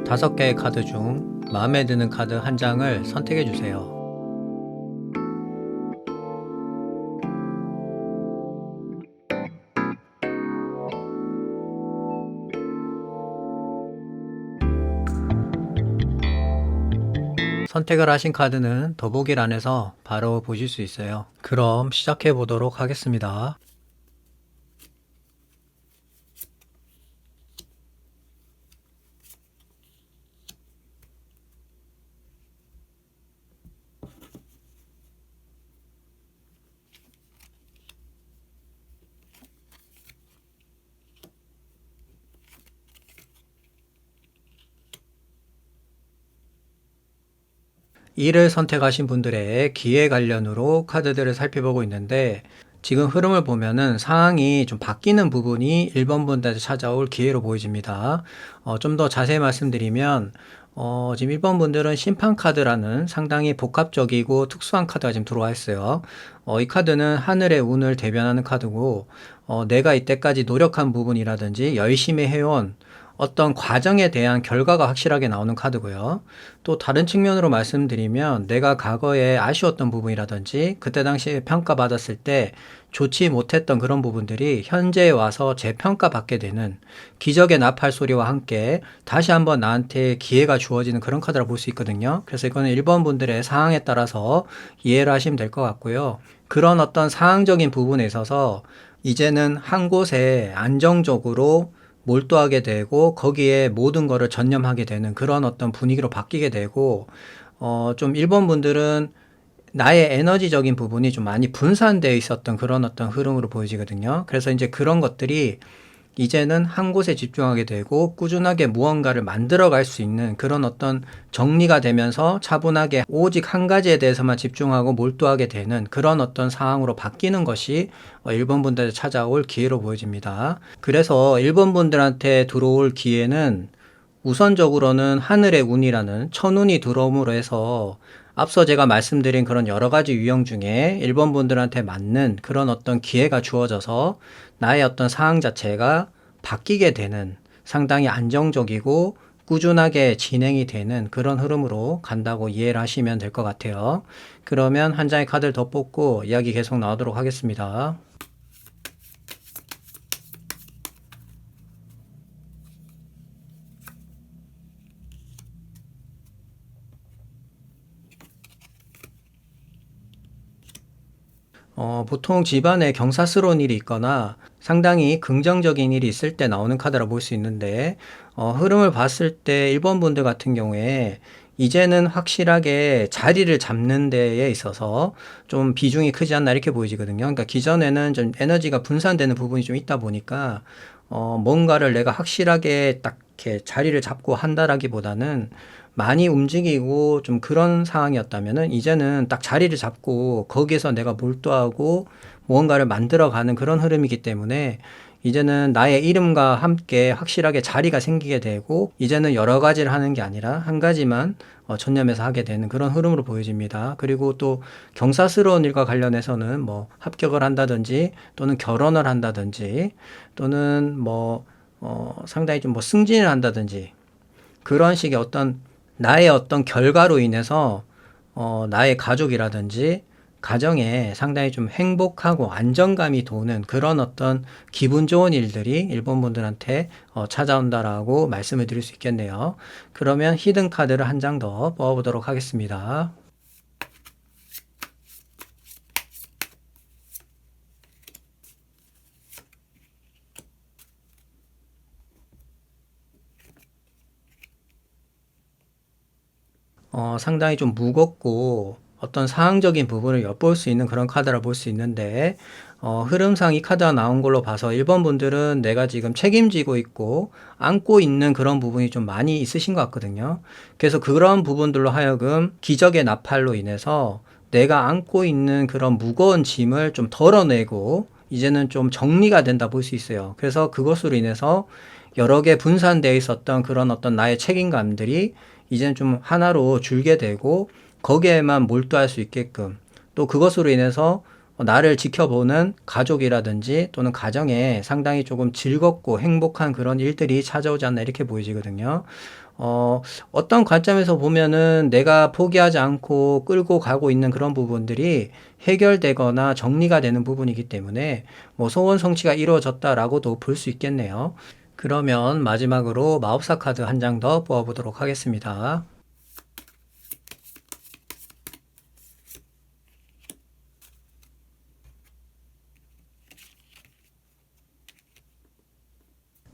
5개의 카드 중 마음에 드는 카드 한 장을 선택해 주세요. 선택을 하신 카드는 더보기란에서 바로 보실 수 있어요. 그럼 시작해 보도록 하겠습니다. 이를 선택하신 분들의 기회 관련으로 카드들을 살펴보고 있는데, 지금 흐름을 보면은 상황이 좀 바뀌는 부분이 1번 분들한테 찾아올 기회로 보여집니다. 좀 더 자세히 말씀드리면, 지금 1번 분들은 심판 카드라는 상당히 복합적이고 특수한 카드가 지금 들어와 있어요. 이 카드는 하늘의 운을 대변하는 카드고, 내가 이때까지 노력한 부분이라든지 열심히 해온 어떤 과정에 대한 결과가 확실하게 나오는 카드고요. 또 다른 측면으로 말씀드리면 내가 과거에 아쉬웠던 부분이라든지 그때 당시에 평가받았을 때 좋지 못했던 그런 부분들이 현재에 와서 재평가받게 되는 기적의 나팔 소리와 함께 다시 한번 나한테 기회가 주어지는 그런 카드라 볼 수 있거든요. 그래서 이거는 1번 분들의 상황에 따라서 이해를 하시면 될 것 같고요. 그런 어떤 상황적인 부분에 있어서 이제는 한 곳에 안정적으로 몰두하게 되고 거기에 모든 거를 전념하게 되는 그런 어떤 분위기로 바뀌게 되고, 좀 일본 분들은 나의 에너지적인 부분이 좀 많이 분산되어 있었던 그런 어떤 흐름으로 보여지거든요. 그래서 이제 그런 것들이 이제는 한 곳에 집중하게 되고 꾸준하게 무언가를 만들어 갈 수 있는 그런 어떤 정리가 되면서 차분하게 오직 한 가지에 대해서만 집중하고 몰두하게 되는 그런 어떤 상황으로 바뀌는 것이 1번 분들에 찾아올 기회로 보여집니다. 그래서 1번 분들한테 들어올 기회는 우선적으로는 하늘의 운이라는 천운이 들어옴으로 해서 앞서 제가 말씀드린 그런 여러 가지 유형 중에 1번 분들한테 맞는 그런 어떤 기회가 주어져서 나의 어떤 상황 자체가 바뀌게 되는 상당히 안정적이고 꾸준하게 진행이 되는 그런 흐름으로 간다고 이해를 하시면 될 것 같아요. 그러면 한 장의 카드를 더 뽑고 이야기 계속 나오도록 하겠습니다. 보통 집안에 경사스러운 일이 있거나 상당히 긍정적인 일이 있을 때 나오는 카드라 볼 수 있는데, 흐름을 봤을 때 1번 분들 같은 경우에 이제는 확실하게 자리를 잡는 데에 있어서 좀 비중이 크지 않나 이렇게 보이지거든요. 그러니까 기존에는 좀 에너지가 분산되는 부분이 좀 있다 보니까, 뭔가를 내가 확실하게 딱 이렇게 자리를 잡고 한다라기보다는 많이 움직이고 좀 그런 상황이었다면은 이제는 딱 자리를 잡고 거기에서 내가 몰두하고 무언가를 만들어가는 그런 흐름이기 때문에 이제는 나의 이름과 함께 확실하게 자리가 생기게 되고 이제는 여러 가지를 하는 게 아니라 한 가지만 전념해서 하게 되는 그런 흐름으로 보여집니다. 그리고 또 경사스러운 일과 관련해서는 뭐 합격을 한다든지 또는 결혼을 한다든지 또는 뭐 상당히 좀 뭐 승진을 한다든지 그런 식의 어떤 나의 어떤 결과로 인해서 나의 가족이라든지 가정에 상당히 좀 행복하고 안정감이 도는 그런 어떤 기분 좋은 일들이 일본 분들한테 찾아온다라고 말씀을 드릴 수 있겠네요. 그러면 히든 카드를 한 장 더 뽑아보도록 하겠습니다. 상당히 좀 무겁고 어떤 상황적인 부분을 엿볼 수 있는 그런 카드라 볼 수 있는데, 흐름상 이 카드가 나온 걸로 봐서 1번 분들은 내가 지금 책임지고 있고 안고 있는 그런 부분이 좀 많이 있으신 것 같거든요. 그래서 그런 부분들로 하여금 기적의 나팔로 인해서 내가 안고 있는 그런 무거운 짐을 좀 덜어내고 이제는 좀 정리가 된다 볼 수 있어요. 그래서 그것으로 인해서 여러 개 분산되어 있었던 그런 어떤 나의 책임감들이 이제는 좀 하나로 줄게 되고 거기에만 몰두할 수 있게끔 또 그것으로 인해서 나를 지켜보는 가족이라든지 또는 가정에 상당히 조금 즐겁고 행복한 그런 일들이 찾아오지 않나 이렇게 보여지거든요. 어떤 관점에서 보면은 내가 포기하지 않고 끌고 가고 있는 그런 부분들이 해결되거나 정리가 되는 부분이기 때문에 뭐 소원 성취가 이루어졌다라고도 볼 수 있겠네요. 그러면 마지막으로 마법사 카드 한 장 더 뽑아보도록 하겠습니다.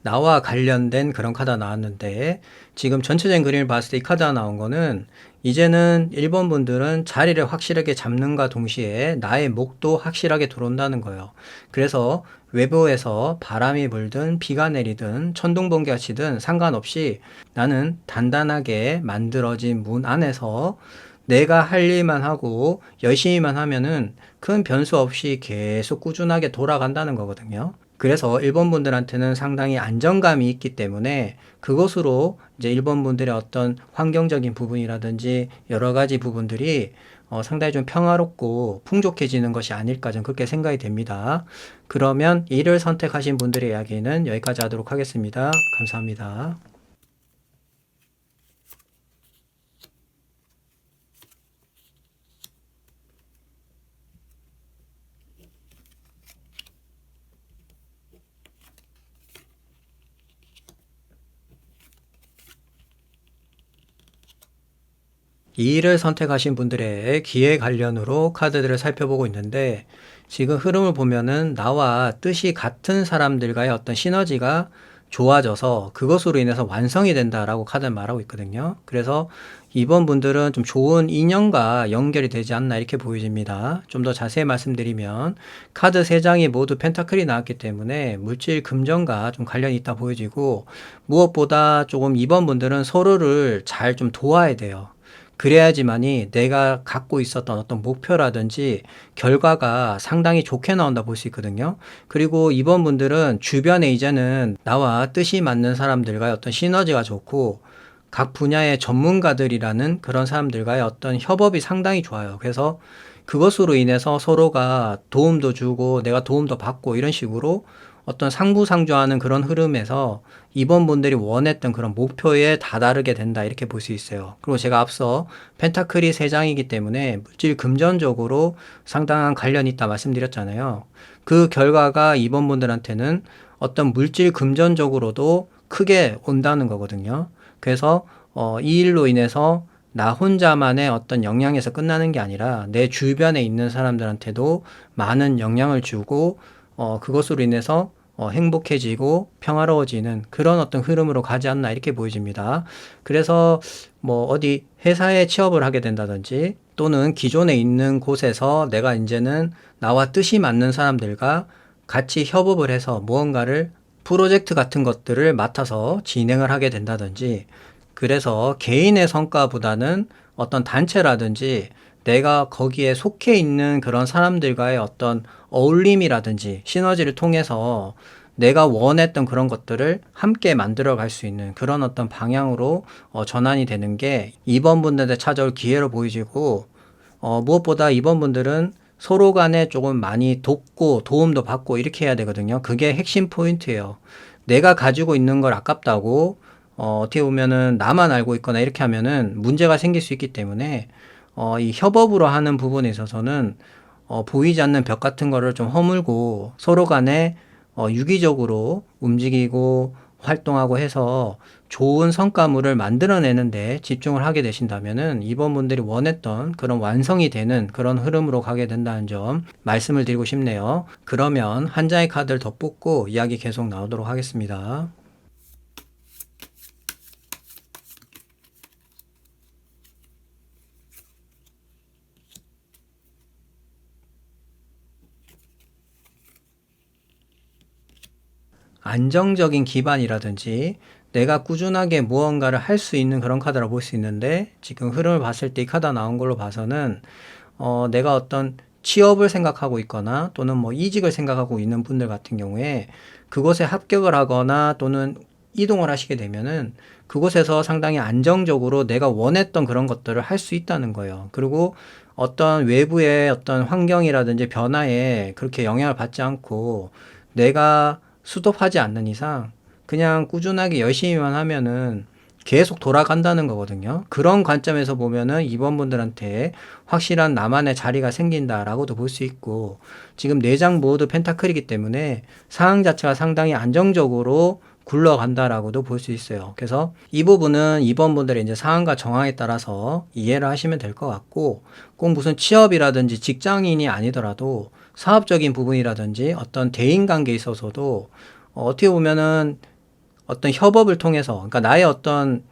나와 관련된 그런 카드가 나왔는데 지금 전체적인 그림을 봤을 때 이 카드가 나온 거는 이제는 1번 분들은 자리를 확실하게 잡는가 동시에 나의 목도 확실하게 들어온다는 거예요. 그래서 외부에서 바람이 불든 비가 내리든 천둥 번개가 치든 상관없이 나는 단단하게 만들어진 문 안에서 내가 할 일만 하고 열심히만 하면은 큰 변수 없이 계속 꾸준하게 돌아간다는 거거든요. 그래서 일본 분들한테는 상당히 안정감이 있기 때문에 그것으로 이제 일본 분들의 어떤 환경적인 부분이라든지 여러 가지 부분들이 상당히 좀 평화롭고 풍족해지는 것이 아닐까 좀 그렇게 생각이 됩니다. 그러면 이를 선택하신 분들의 이야기는 여기까지 하도록 하겠습니다. 감사합니다. 이 일을 선택하신 분들의 기회 관련으로 카드들을 살펴보고 있는데 지금 흐름을 보면은 나와 뜻이 같은 사람들과의 어떤 시너지가 좋아져서 그것으로 인해서 완성이 된다라고 카드는 말하고 있거든요. 그래서 이번 분들은 좀 좋은 인연과 연결이 되지 않나 이렇게 보여집니다. 좀 더 자세히 말씀드리면 카드 3장이 모두 펜타클이 나왔기 때문에 물질 금전과 좀 관련이 있다 보여지고 무엇보다 조금 이번 분들은 서로를 잘 좀 도와야 돼요. 그래야지만이 내가 갖고 있었던 어떤 목표라든지 결과가 상당히 좋게 나온다 볼 수 있거든요. 그리고 이번 분들은 주변에 이제는 나와 뜻이 맞는 사람들과의 어떤 시너지가 좋고 각 분야의 전문가들이라는 그런 사람들과의 어떤 협업이 상당히 좋아요. 그래서 그것으로 인해서 서로가 도움도 주고 내가 도움도 받고 이런 식으로 어떤 상부상조하는 그런 흐름에서 이번 분들이 원했던 그런 목표에 다다르게 된다 이렇게 볼 수 있어요. 그리고 제가 앞서 펜타클이 3장이기 때문에 물질 금전적으로 상당한 관련이 있다 말씀드렸잖아요. 그 결과가 이번 분들한테는 어떤 물질 금전적으로도 크게 온다는 거거든요. 그래서 이 일로 인해서 나 혼자만의 어떤 영향에서 끝나는 게 아니라 내 주변에 있는 사람들한테도 많은 영향을 주고 그것으로 인해서 행복해지고 평화로워지는 그런 어떤 흐름으로 가지 않나 이렇게 보여집니다. 그래서 뭐 어디 회사에 취업을 하게 된다든지 또는 기존에 있는 곳에서 내가 이제는 나와 뜻이 맞는 사람들과 같이 협업을 해서 무언가를 프로젝트 같은 것들을 맡아서 진행을 하게 된다든지 그래서 개인의 성과보다는 어떤 단체라든지 내가 거기에 속해 있는 그런 사람들과의 어떤 어울림이라든지 시너지를 통해서 내가 원했던 그런 것들을 함께 만들어 갈 수 있는 그런 어떤 방향으로 전환이 되는 게 이번 분들한테 찾아올 기회로 보이지고 무엇보다 이번 분들은 서로 간에 조금 많이 돕고 도움도 받고 이렇게 해야 되거든요. 그게 핵심 포인트예요. 내가 가지고 있는 걸 아깝다고 어떻게 보면은 나만 알고 있거나 이렇게 하면은 문제가 생길 수 있기 때문에 이 협업으로 하는 부분에 있어서는 보이지 않는 벽 같은 거를 좀 허물고 서로 간에 유기적으로 움직이고 활동하고 해서 좋은 성과물을 만들어내는데 집중을 하게 되신다면은 이번 분들이 원했던 그런 완성이 되는 그런 흐름으로 가게 된다는 점 말씀을 드리고 싶네요. 그러면 한 장의 카드를 더 뽑고 이야기 계속 나오도록 하겠습니다. 안정적인 기반이라든지 내가 꾸준하게 무언가를 할 수 있는 그런 카드라고 볼 수 있는데 지금 흐름을 봤을 때 이 카드가 나온 걸로 봐서는 내가 어떤 취업을 생각하고 있거나 또는 뭐 이직을 생각하고 있는 분들 같은 경우에 그것에 합격을 하거나 또는 이동을 하시게 되면은 그곳에서 상당히 안정적으로 내가 원했던 그런 것들을 할 수 있다는 거예요. 그리고 어떤 외부의 어떤 환경이라든지 변화에 그렇게 영향을 받지 않고 내가 수독하지 않는 이상 그냥 꾸준하게 열심히만 하면은 계속 돌아간다는 거거든요. 그런 관점에서 보면은 이번분들한테 확실한 나만의 자리가 생긴다라고도 볼 수 있고, 지금 4장 모두 펜타클이기 때문에 상황 자체가 상당히 안정적으로 굴러간다라고도 볼 수 있어요. 그래서 이 부분은 이번 분들의 이제 상황과 정황에 따라서 이해를 하시면 될 것 같고, 꼭 무슨 취업이라든지 직장인이 아니더라도 사업적인 부분이라든지 어떤 대인 관계에 있어서도 어떻게 보면은 어떤 협업을 통해서, 그러니까 나의 어떤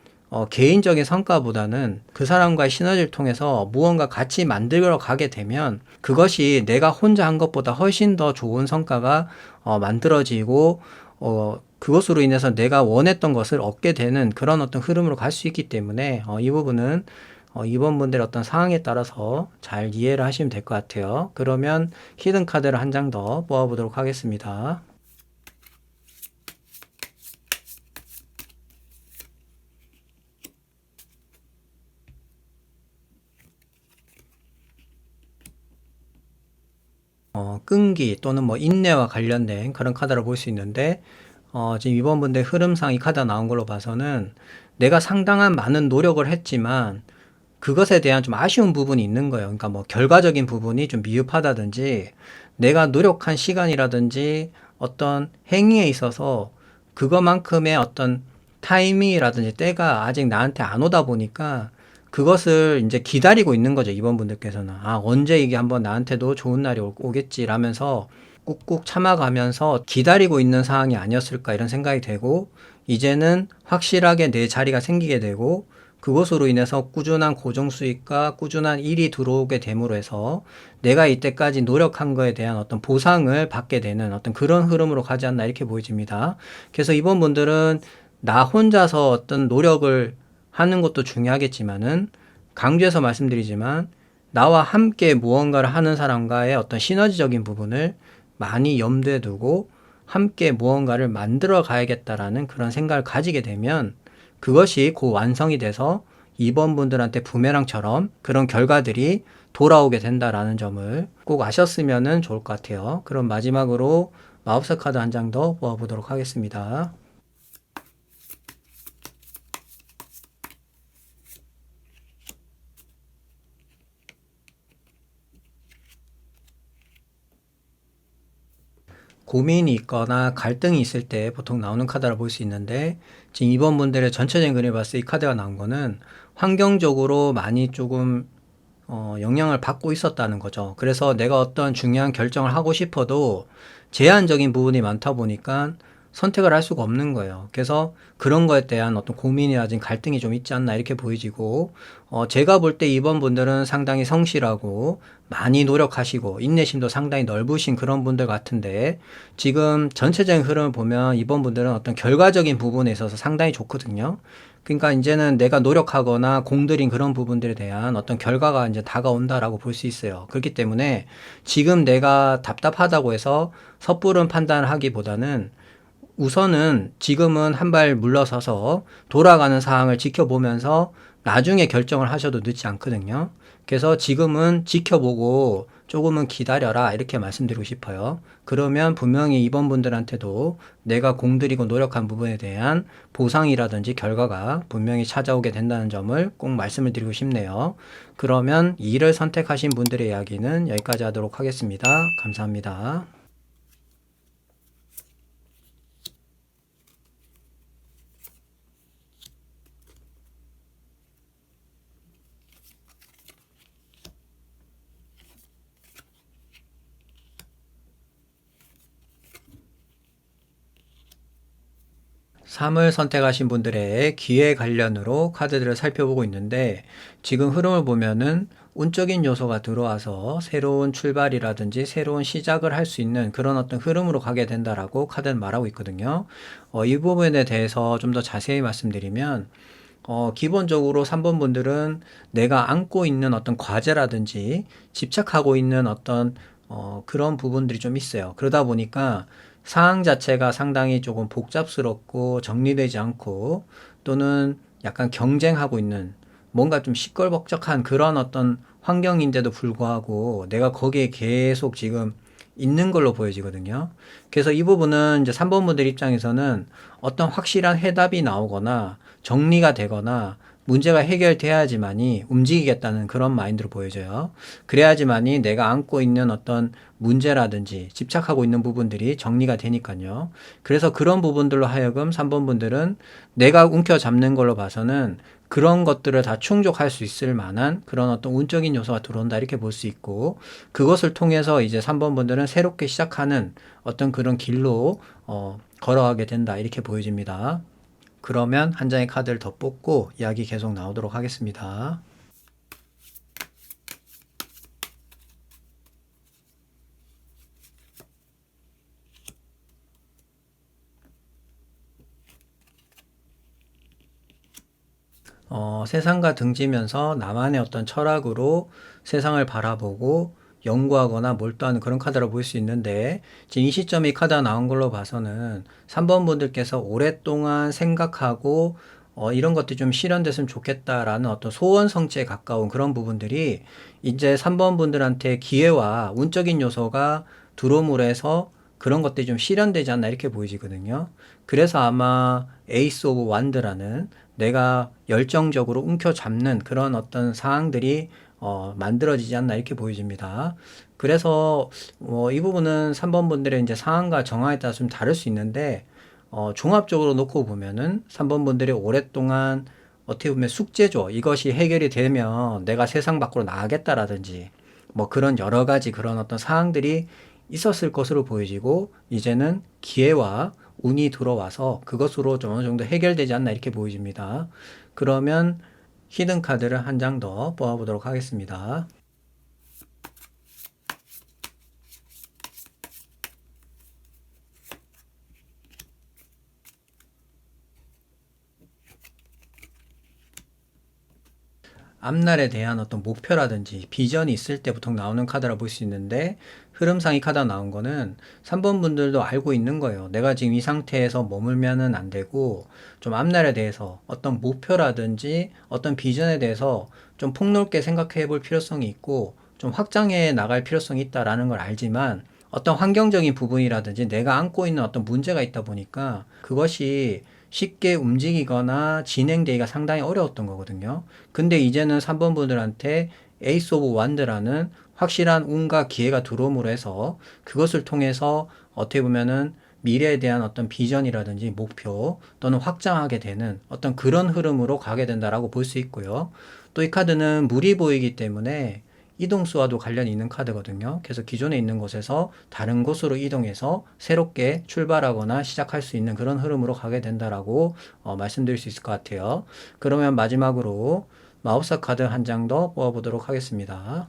개인적인 성과보다는 그 사람과의 시너지를 통해서 무언가 같이 만들어 가게 되면 그것이 내가 혼자 한 것보다 훨씬 더 좋은 성과가 만들어지고 그것으로 인해서 내가 원했던 것을 얻게 되는 그런 어떤 흐름으로 갈 수 있기 때문에 이 부분은 이번 분들의 어떤 상황에 따라서 잘 이해를 하시면 될 것 같아요. 그러면 히든 카드를 한 장 더 뽑아보도록 하겠습니다. 끈기 또는 뭐 인내와 관련된 그런 카드를 볼 수 있는데, 지금 이번 분들 흐름상 이 카드가 나온 걸로 봐서는 내가 상당한 많은 노력을 했지만 그것에 대한 좀 아쉬운 부분이 있는 거예요. 그러니까 뭐 결과적인 부분이 좀 미흡하다든지 내가 노력한 시간이라든지 어떤 행위에 있어서 그것만큼의 어떤 타이밍이라든지 때가 아직 나한테 안 오다 보니까 그것을 이제 기다리고 있는 거죠. 이번 분들께서는. 언제 이게 한번 나한테도 좋은 날이 오겠지라면서 꾹꾹 참아가면서 기다리고 있는 상황이 아니었을까 이런 생각이 되고, 이제는 확실하게 내 자리가 생기게 되고 그것으로 인해서 꾸준한 고정 수익과 꾸준한 일이 들어오게 됨으로 해서 내가 이때까지 노력한 거에 대한 어떤 보상을 받게 되는 어떤 그런 흐름으로 가지 않나 이렇게 보여집니다. 그래서 이번 분들은 나 혼자서 어떤 노력을 하는 것도 중요하겠지만은, 강조해서 말씀드리지만 나와 함께 무언가를 하는 사람과의 어떤 시너지적인 부분을 많이 염두에 두고 함께 무언가를 만들어 가야겠다라는 그런 생각을 가지게 되면 그것이 그 완성이 돼서 이번 분들한테 부메랑처럼 그런 결과들이 돌아오게 된다라는 점을 꼭 아셨으면 좋을 것 같아요. 그럼 마지막으로 마법사 카드 한 장 더 모아보도록 하겠습니다. 고민이 있거나 갈등이 있을 때 보통 나오는 카드라 볼 수 있는데, 지금 이번 분들의 전체적인 그림을 봤을 때 이 카드가 나온 거는 환경적으로 많이 조금 영향을 받고 있었다는 거죠. 그래서 내가 어떤 중요한 결정을 하고 싶어도 제한적인 부분이 많다 보니까 선택을 할 수가 없는 거예요. 그래서 그런 거에 대한 어떤 고민이라든지 갈등이 좀 있지 않나 이렇게 보이지고, 제가 볼 때 이번 분들은 상당히 성실하고 많이 노력하시고 인내심도 상당히 넓으신 그런 분들 같은데, 지금 전체적인 흐름을 보면 이번 분들은 어떤 결과적인 부분에 있어서 상당히 좋거든요. 그러니까 이제는 내가 노력하거나 공들인 그런 부분들에 대한 어떤 결과가 이제 다가온다라고 볼 수 있어요. 그렇기 때문에 지금 내가 답답하다고 해서 섣부른 판단을 하기보다는 우선은 지금은 한 발 물러서서 돌아가는 상황을 지켜보면서 나중에 결정을 하셔도 늦지 않거든요. 그래서 지금은 지켜보고 조금은 기다려라 이렇게 말씀드리고 싶어요. 그러면 분명히 이번 분들한테도 내가 공들이고 노력한 부분에 대한 보상이라든지 결과가 분명히 찾아오게 된다는 점을 꼭 말씀을 드리고 싶네요. 그러면 이를 선택하신 분들의 이야기는 여기까지 하도록 하겠습니다. 감사합니다. 삶을 선택하신 분들의 기회 관련으로 카드들을 살펴보고 있는데, 지금 흐름을 보면은 운적인 요소가 들어와서 새로운 출발이라든지 새로운 시작을 할 수 있는 그런 어떤 흐름으로 가게 된다라고 카드는 말하고 있거든요. 이 부분에 대해서 좀 더 자세히 말씀드리면, 기본적으로 3번 분들은 내가 안고 있는 어떤 과제라든지 집착하고 있는 어떤 그런 부분들이 좀 있어요. 그러다 보니까 상황 자체가 상당히 조금 복잡스럽고 정리되지 않고 또는 약간 경쟁하고 있는 뭔가 좀 시끌벅적한 그런 어떤 환경인데도 불구하고 내가 거기에 계속 지금 있는 걸로 보여지거든요. 그래서 이 부분은 이제 3번 분들 입장에서는 어떤 확실한 해답이 나오거나 정리가 되거나 문제가 해결돼야지만이 움직이겠다는 그런 마인드로 보여져요. 그래야지만이 내가 안고 있는 어떤 문제라든지 집착하고 있는 부분들이 정리가 되니까요. 그래서 그런 부분들로 하여금 3번 분들은 내가 움켜잡는 걸로 봐서는 그런 것들을 다 충족할 수 있을 만한 그런 어떤 운적인 요소가 들어온다 이렇게 볼 수 있고 그것을 통해서 이제 3번 분들은 새롭게 시작하는 어떤 그런 길로 걸어가게 된다 이렇게 보여집니다. 그러면 한 장의 카드를 더 뽑고 이야기 계속 나오도록 하겠습니다. 세상과 등지면서 나만의 어떤 철학으로 세상을 바라보고 연구하거나 몰두하는 그런 카드라고 볼 수 있는데 지금 이 시점에 이 카드가 나온 걸로 봐서는 3번 분들께서 오랫동안 생각하고 이런 것들이 좀 실현됐으면 좋겠다라는 어떤 소원 성취에 가까운 그런 부분들이 이제 3번 분들한테 기회와 운적인 요소가 들어옴으로 해서 그런 것들이 좀 실현되지 않나 이렇게 보이지거든요. 그래서 아마 에이스 오브 완드라는 내가 열정적으로 움켜잡는 그런 어떤 상황들이 만들어지지 않나 이렇게 보여집니다. 그래서 이 부분은 3번 분들의 이제 상황과 정황에 따라 좀 다를 수 있는데 종합적으로 놓고 보면은 3번 분들이 오랫동안 어떻게 보면 숙제죠. 이것이 해결이 되면 내가 세상 밖으로 나가겠다라든지 뭐 그런 여러 가지 그런 어떤 사항들이 있었을 것으로 보여지고 이제는 기회와 운이 들어와서 그것으로 좀 어느 정도 해결되지 않나 이렇게 보여집니다. 그러면 히든 카드를 한 장 더 뽑아보도록 하겠습니다. 앞날에 대한 어떤 목표라든지 비전이 있을 때 보통 나오는 카드라 볼 수 있는데 흐름상 이 카드가 나온 거는 3번 분들도 알고 있는 거예요. 내가 지금 이 상태에서 머물면은 안 되고 좀 앞날에 대해서 어떤 목표라든지 어떤 비전에 대해서 좀 폭넓게 생각해 볼 필요성이 있고 좀 확장해 나갈 필요성이 있다라는 걸 알지만 어떤 환경적인 부분이라든지 내가 안고 있는 어떤 문제가 있다 보니까 그것이 쉽게 움직이거나 진행되기가 상당히 어려웠던 거거든요. 근데 이제는 3번 분들한테 에이스 오브 완드라는 확실한 운과 기회가 들어옴으로 해서 그것을 통해서 어떻게 보면은 미래에 대한 어떤 비전이라든지 목표 또는 확장하게 되는 어떤 그런 흐름으로 가게 된다라고 볼 수 있고요. 또 이 카드는 물이 보이기 때문에 이동수와도 관련이 있는 카드거든요. 그래서 기존에 있는 곳에서 다른 곳으로 이동해서 새롭게 출발하거나 시작할 수 있는 그런 흐름으로 가게 된다라고 말씀드릴 수 있을 것 같아요. 그러면 마지막으로 마우스 카드 한 장 더 뽑아보도록 하겠습니다.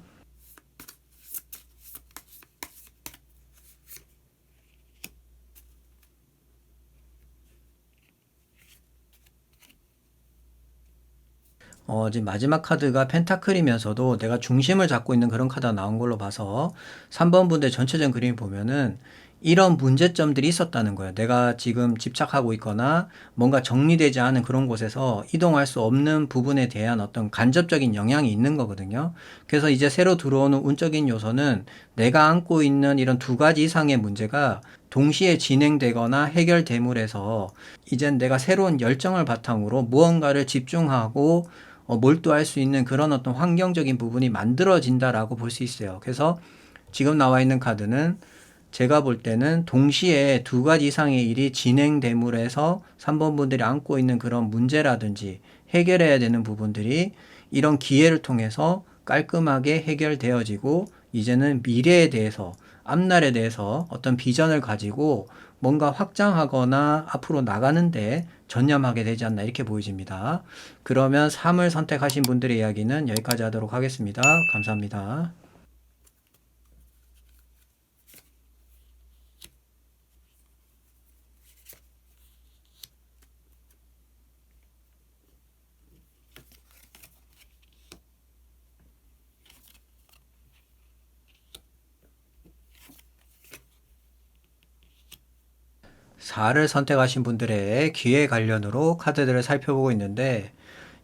지금 마지막 카드가 펜타클이면서도 내가 중심을 잡고 있는 그런 카드가 나온 걸로 봐서 3번 분들 전체적인 그림을 보면은 이런 문제점들이 있었다는 거예요. 내가 지금 집착하고 있거나 뭔가 정리되지 않은 그런 곳에서 이동할 수 없는 부분에 대한 어떤 간접적인 영향이 있는 거거든요. 그래서 이제 새로 들어오는 운적인 요소는 내가 안고 있는 이런 두 가지 이상의 문제가 동시에 진행되거나 해결됨으로 해서 이젠 내가 새로운 열정을 바탕으로 무언가를 집중하고 몰두할 수 있는 그런 어떤 환경적인 부분이 만들어진다라고 볼 수 있어요. 그래서 지금 나와 있는 카드는 제가 볼 때는 동시에 두 가지 이상의 일이 진행됨으로 해서 3번 분들이 안고 있는 그런 문제라든지 해결해야 되는 부분들이 이런 기회를 통해서 깔끔하게 해결되어지고 이제는 미래에 대해서 앞날에 대해서 어떤 비전을 가지고 뭔가 확장하거나 앞으로 나가는데 전념하게 되지 않나 이렇게 보여집니다. 그러면 3을 선택하신 분들의 이야기는 여기까지 하도록 하겠습니다. 감사합니다. 4를 선택하신 분들의 기회 관련으로 카드들을 살펴보고 있는데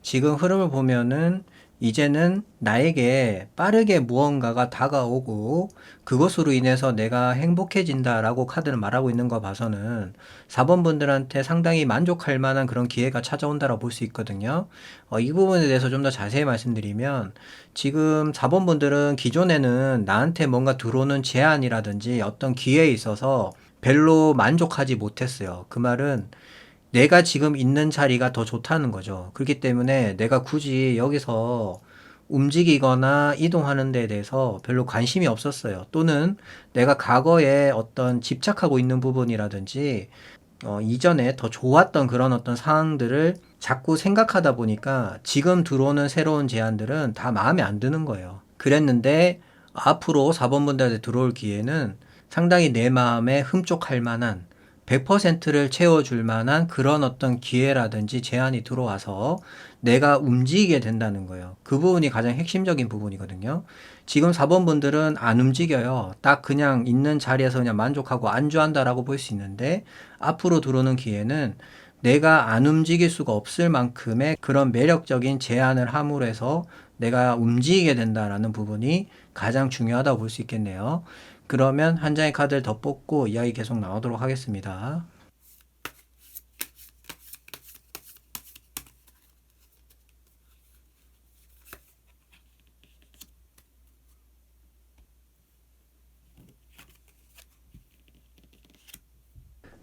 지금 흐름을 보면은 이제는 나에게 빠르게 무언가가 다가오고 그것으로 인해서 내가 행복해진다라고 카드는 말하고 있는 거 봐서는 4번 분들한테 상당히 만족할 만한 그런 기회가 찾아온다라고 볼 수 있거든요. 이 부분에 대해서 좀 더 자세히 말씀드리면 지금 4번 분들은 기존에는 나한테 뭔가 들어오는 제안이라든지 어떤 기회에 있어서 별로 만족하지 못했어요. 그 말은 내가 지금 있는 자리가 더 좋다는 거죠. 그렇기 때문에 내가 굳이 여기서 움직이거나 이동하는 데 대해서 별로 관심이 없었어요. 또는 내가 과거에 어떤 집착하고 있는 부분이라든지 이전에 더 좋았던 그런 어떤 상황들을 자꾸 생각하다 보니까 지금 들어오는 새로운 제안들은 다 마음에 안 드는 거예요. 그랬는데 앞으로 4번 분들한테 들어올 기회는 상당히 내 마음에 흠족할 만한 100%를 채워줄 만한 그런 어떤 기회라든지 제안이 들어와서 내가 움직이게 된다는 거예요. 그 부분이 가장 핵심적인 부분이거든요. 지금 4번 분들은 안 움직여요. 딱 그냥 있는 자리에서 그냥 만족하고 안주한다라고 볼 수 있는데 앞으로 들어오는 기회는 내가 안 움직일 수가 없을 만큼의 그런 매력적인 제안을 함으로 해서 내가 움직이게 된다라는 부분이 가장 중요하다고 볼 수 있겠네요. 그러면 한 장의 카드를 더 뽑고 이야기 계속 나오도록 하겠습니다.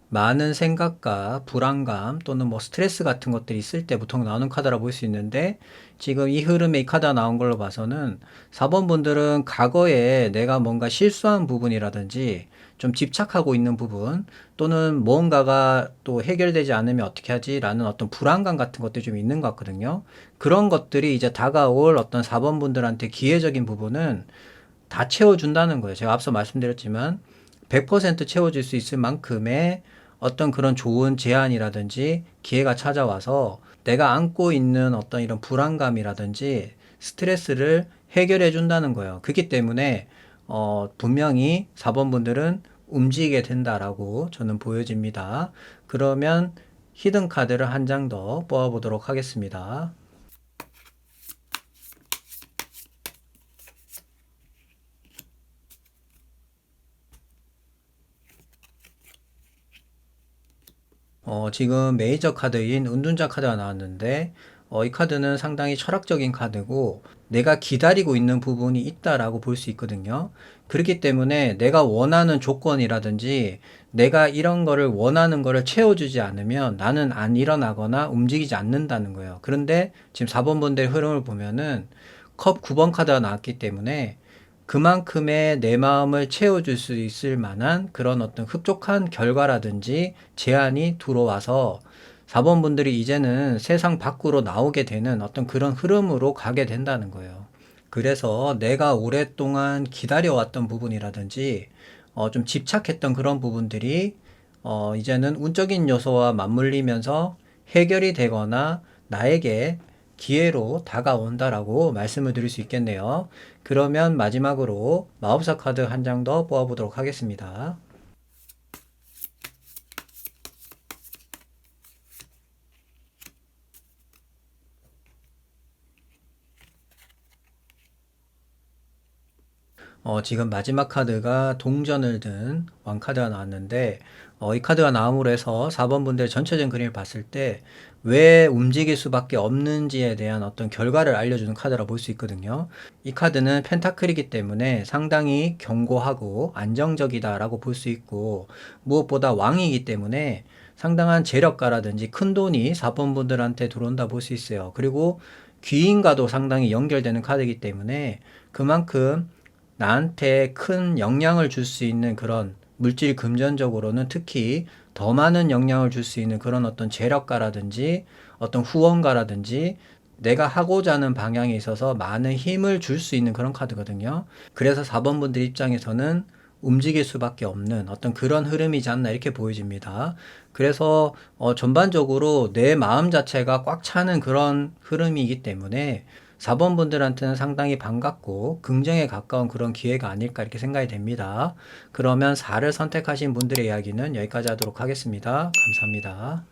많은 생각과 불안감 또는 뭐 스트레스 같은 것들이 있을 때 보통 나오는 카드라 볼 수 있는데 지금 이 흐름에 이 카드가 나온 걸로 봐서는 4번 분들은 과거에 내가 뭔가 실수한 부분이라든지 좀 집착하고 있는 부분 또는 무언가가 또 해결되지 않으면 어떻게 하지? 라는 어떤 불안감 같은 것들이 좀 있는 것 같거든요. 그런 것들이 이제 다가올 어떤 4번 분들한테 기회적인 부분은 다 채워준다는 거예요. 제가 앞서 말씀드렸지만 100% 채워줄 수 있을 만큼의 어떤 그런 좋은 제안이라든지 기회가 찾아와서 내가 안고 있는 어떤 이런 불안감이라든지 스트레스를 해결해 준다는 거예요. 그렇기 때문에 분명히 4번 분들은 움직이게 된다라고 저는 보여집니다. 그러면 히든 카드를 한 장 더 뽑아보도록 하겠습니다. 지금 메이저 카드인 은둔자 카드가 나왔는데, 이 카드는 상당히 철학적인 카드고, 내가 기다리고 있는 부분이 있다라고 볼 수 있거든요. 그렇기 때문에 내가 원하는 조건이라든지, 내가 이런 거를 원하는 거를 채워주지 않으면 나는 안 일어나거나 움직이지 않는다는 거예요. 그런데 지금 4번 분들의 흐름을 보면은 컵 9번 카드가 나왔기 때문에 그만큼의 내 마음을 채워줄 수 있을 만한 그런 어떤 흡족한 결과라든지 제안이 들어와서 4번 분들이 이제는 세상 밖으로 나오게 되는 어떤 그런 흐름으로 가게 된다는 거예요. 그래서 내가 오랫동안 기다려왔던 부분이라든지 좀 집착했던 그런 부분들이 이제는 운적인 요소와 맞물리면서 해결이 되거나 나에게 기회로 다가온다라고 말씀을 드릴 수 있겠네요. 그러면 마지막으로 마법사 카드 한 장 더 뽑아보도록 하겠습니다. 지금 마지막 카드가 동전을 든 왕카드가 나왔는데, 이 카드가 나옴으로 해서 4번 분들 전체적인 그림을 봤을 때, 왜 움직일 수밖에 없는지에 대한 어떤 결과를 알려주는 카드라 볼 수 있거든요. 이 카드는 펜타클이기 때문에 상당히 견고하고 안정적이다라고 볼 수 있고, 무엇보다 왕이기 때문에 상당한 재력가라든지 큰 돈이 4번 분들한테 들어온다 볼 수 있어요. 그리고 귀인과도 상당히 연결되는 카드이기 때문에 그만큼 나한테 큰 영향을 줄 수 있는 그런 물질 금전적으로는 특히 더 많은 영향을 줄 수 있는 그런 어떤 재력가라든지 어떤 후원가라든지 내가 하고자 하는 방향에 있어서 많은 힘을 줄 수 있는 그런 카드거든요. 그래서 4번 분들 입장에서는 움직일 수밖에 없는 어떤 그런 흐름이지 않나 이렇게 보여집니다. 그래서 전반적으로 내 마음 자체가 꽉 차는 그런 흐름이기 때문에 4번 분들한테는 상당히 반갑고 긍정에 가까운 그런 기회가 아닐까 이렇게 생각이 됩니다. 그러면 4를 선택하신 분들의 이야기는 여기까지 하도록 하겠습니다. 감사합니다.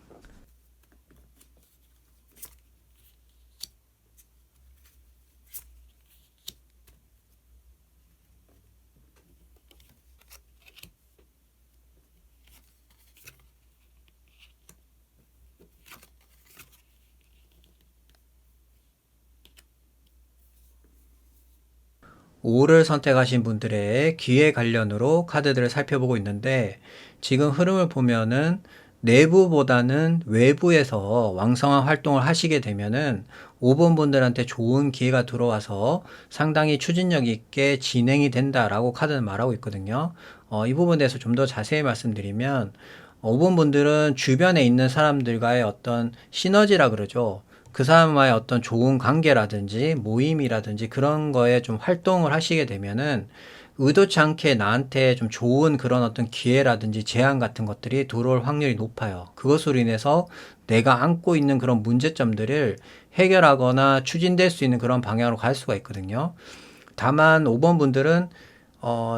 5를 선택하신 분들의 기회 관련으로 카드들을 살펴보고 있는데 지금 흐름을 보면은 내부보다는 외부에서 왕성한 활동을 하시게 되면은 5번 분들한테 좋은 기회가 들어와서 상당히 추진력 있게 진행이 된다라고 카드는 말하고 있거든요. 이 부분에 대해서 좀 더 자세히 말씀드리면 5번 분들은 주변에 있는 사람들과의 어떤 시너지라 그러죠. 그 사람과의 어떤 좋은 관계라든지 모임이라든지 그런 거에 좀 활동을 하시게 되면은 의도치 않게 나한테 좀 좋은 그런 어떤 기회라든지 제안 같은 것들이 들어올 확률이 높아요. 그것으로 인해서 내가 안고 있는 그런 문제점들을 해결하거나 추진될 수 있는 그런 방향으로 갈 수가 있거든요. 다만 5번 분들은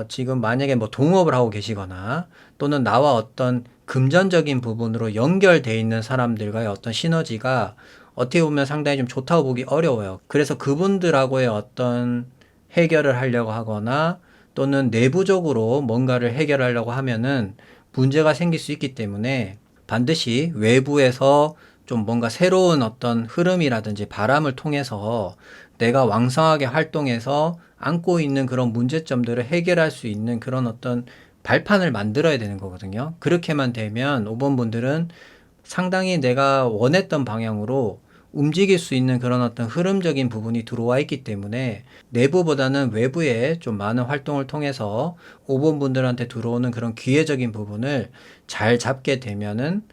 지금 만약에 뭐 동업을 하고 계시거나 또는 나와 어떤 금전적인 부분으로 연결돼 있는 사람들과의 어떤 시너지가 어떻게 보면 상당히 좀 좋다고 보기 어려워요. 그래서 그분들하고의 어떤 해결을 하려고 하거나 또는 내부적으로 뭔가를 해결하려고 하면은 문제가 생길 수 있기 때문에 반드시 외부에서 좀 뭔가 새로운 어떤 흐름이라든지 바람을 통해서 내가 왕성하게 활동해서 안고 있는 그런 문제점들을 해결할 수 있는 그런 어떤 발판을 만들어야 되는 거거든요. 그렇게만 되면 5번 분들은 상당히 내가 원했던 방향으로 움직일 수 있는 그런 어떤 흐름적인 부분이 들어와 있기 때문에 내부보다는 외부에 좀 많은 활동을 통해서 5번 분들한테 들어오는 그런 기회적인 부분을 잘 잡게 되면은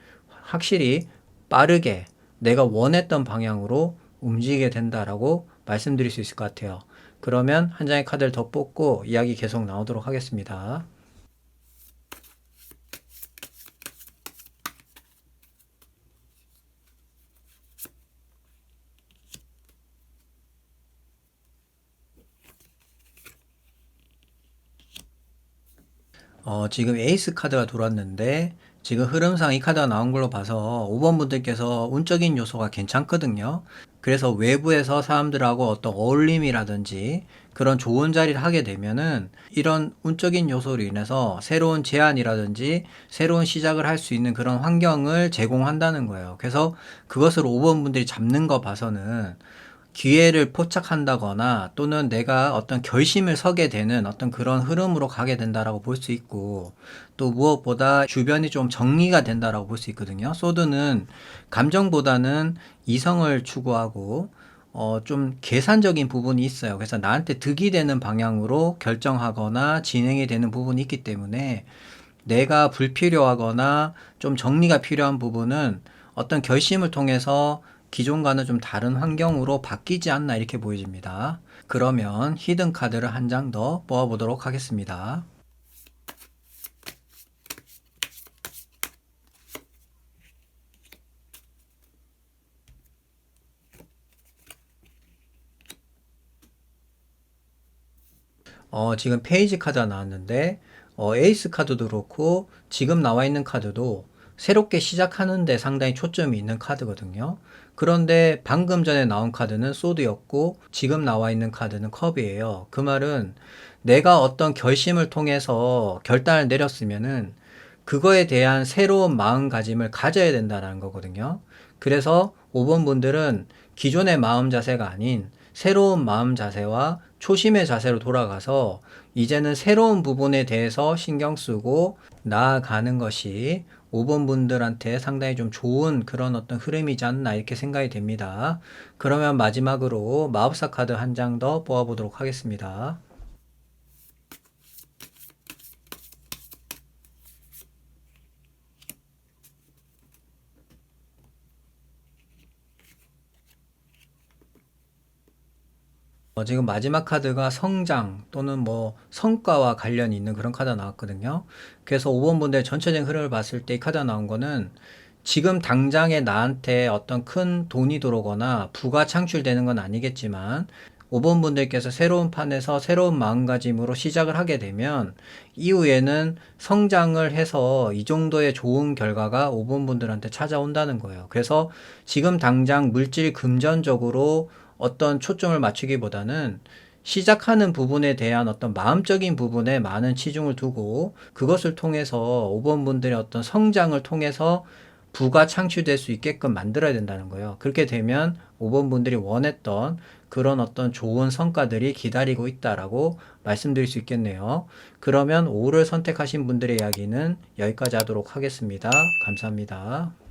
확실히 빠르게 내가 원했던 방향으로 움직이게 된다라고 말씀드릴 수 있을 것 같아요. 그러면 한 장의 카드를 더 뽑고 이야기 계속 나오도록 하겠습니다. 지금 에이스 카드가 돌았는데 지금 흐름상 이 카드가 나온 걸로 봐서 5번 분들께서 운적인 요소가 괜찮거든요. 그래서 외부에서 사람들하고 어떤 어울림이라든지 그런 좋은 자리를 하게 되면은 이런 운적인 요소로 인해서 새로운 제안이라든지 새로운 시작을 할 수 있는 그런 환경을 제공한다는 거예요. 그래서 그것을 5번 분들이 잡는 거 봐서는 기회를 포착한다거나 또는 내가 어떤 결심을 서게 되는 어떤 그런 흐름으로 가게 된다라고 볼 수 있고 또 무엇보다 주변이 좀 정리가 된다라고 볼 수 있거든요. 소드는 감정보다는 이성을 추구하고 좀 계산적인 부분이 있어요. 그래서 나한테 득이 되는 방향으로 결정하거나 진행이 되는 부분이 있기 때문에 내가 불필요하거나 좀 정리가 필요한 부분은 어떤 결심을 통해서 기존과는 좀 다른 환경으로 바뀌지 않나 이렇게 보여집니다. 그러면 히든 카드를 한 장 더 뽑아보도록 하겠습니다. 지금 페이지 카드가 나왔는데 에이스 카드도 그렇고 지금 나와 있는 카드도 새롭게 시작하는데 상당히 초점이 있는 카드거든요. 그런데 방금 전에 나온 카드는 소드였고 지금 나와 있는 카드는 컵이에요. 그 말은 내가 어떤 결심을 통해서 결단을 내렸으면은 그거에 대한 새로운 마음가짐을 가져야 된다는 거거든요. 그래서 5번 분들은 기존의 마음 자세가 아닌 새로운 마음 자세와 초심의 자세로 돌아가서 이제는 새로운 부분에 대해서 신경 쓰고 나아가는 것이 5번 분들한테 상당히 좀 좋은 그런 어떤 흐름이지 않나 이렇게 생각이 됩니다. 그러면 마지막으로 마법사 카드 한 장 더 뽑아보도록 하겠습니다. 지금 마지막 카드가 성장 또는 뭐 성과와 관련이 있는 그런 카드가 나왔거든요. 그래서 5번 분들의 전체적인 흐름을 봤을 때 이 카드가 나온 거는 지금 당장에 나한테 어떤 큰 돈이 들어오거나 부가 창출되는 건 아니겠지만 5번 분들께서 새로운 판에서 새로운 마음가짐으로 시작을 하게 되면 이후에는 성장을 해서 이 정도의 좋은 결과가 5번 분들한테 찾아온다는 거예요. 그래서 지금 당장 물질 금전적으로 어떤 초점을 맞추기보다는 시작하는 부분에 대한 어떤 마음적인 부분에 많은 치중을 두고 그것을 통해서 5번 분들의 어떤 성장을 통해서 부가 창출될 수 있게끔 만들어야 된다는 거예요. 그렇게 되면 5번 분들이 원했던 그런 어떤 좋은 성과들이 기다리고 있다라고 말씀드릴 수 있겠네요. 그러면 5를 선택하신 분들의 이야기는 여기까지 하도록 하겠습니다. 감사합니다.